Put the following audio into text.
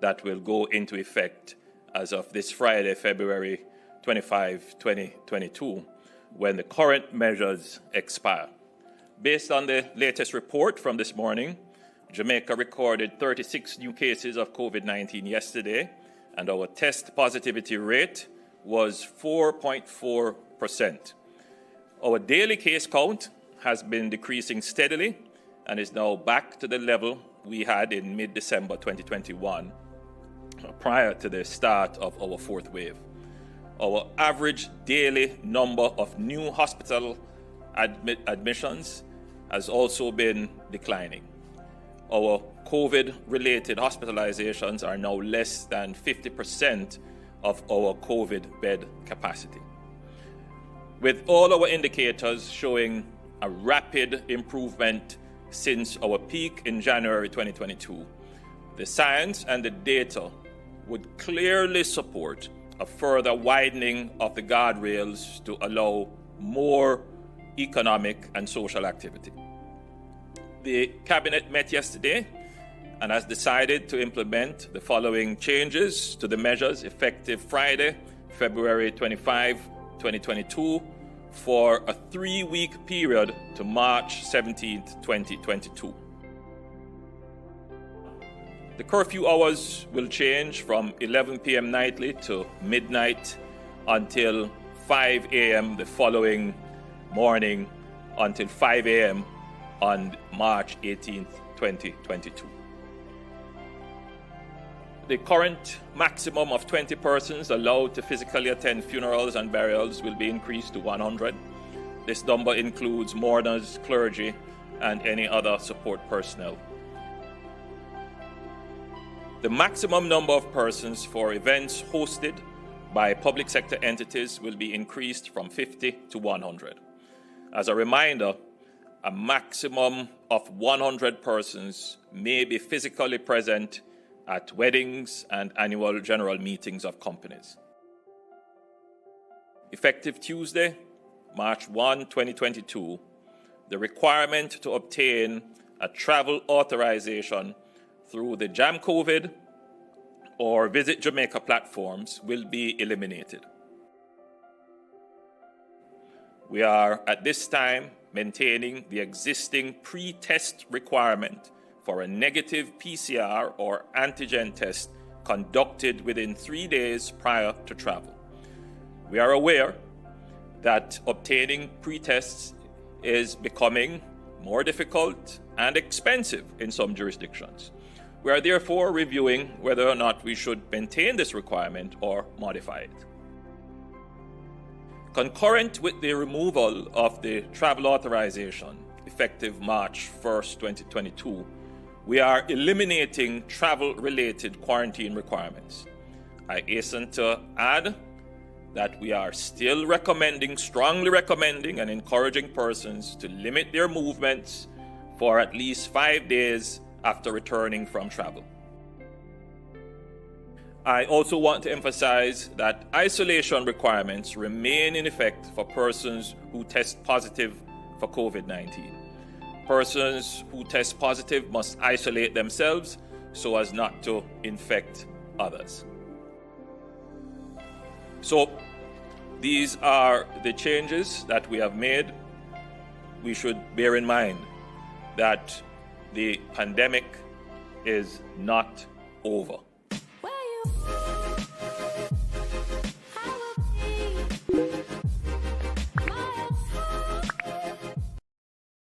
that will go into effect as of this Friday, February 25, 2022, when the current measures expire. Based on the latest report from this morning, Jamaica recorded 36 new cases of COVID-19 yesterday, and our test positivity rate was 4.4%. Our daily case count has been decreasing steadily and is now back to the level we had in mid-December 2021, prior to the start of our fourth wave. Our average daily number of new hospital admissions has also been declining. Our COVID-related hospitalizations are now less than 50% of our COVID bed capacity. With all our indicators showing a rapid improvement since our peak in January 2022, the science and the data would clearly support a further widening of the guardrails to allow more economic and social activity. The Cabinet met yesterday and has decided to implement the following changes to the measures effective Friday, February 25, 2022, for a 3-week period to March 17, 2022. The curfew hours will change from 11 p.m. nightly to midnight until 5 a.m. the following morning until 5 a.m. on March 18, 2022. The current maximum of 20 persons allowed to physically attend funerals and burials will be increased to 100. This number includes mourners, clergy, and any other support personnel. The maximum number of persons for events hosted by public sector entities will be increased from 50 to 100. As a reminder, a maximum of 100 persons may be physically present at weddings and annual general meetings of companies. Effective Tuesday, March 1, 2022, the requirement to obtain a travel authorization through the JamCovid or Visit Jamaica platforms will be eliminated. We are at this time maintaining the existing pre-test requirement for a negative PCR or antigen test conducted within 3 days prior to travel. We are aware that obtaining pre-tests is becoming more difficult and expensive in some jurisdictions. We are therefore reviewing whether or not we should maintain this requirement or modify it. Concurrent with the removal of the travel authorization, effective March 1st, 2022, we are eliminating travel-related quarantine requirements. I hasten to add that we are still strongly recommending and encouraging persons to limit their movements for at least 5 days after returning from travel. I also want to emphasize that isolation requirements remain in effect for persons who test positive for COVID-19. Persons who test positive must isolate themselves so as not to infect others. So, these are the changes that we have made. We should bear in mind that the pandemic is not over.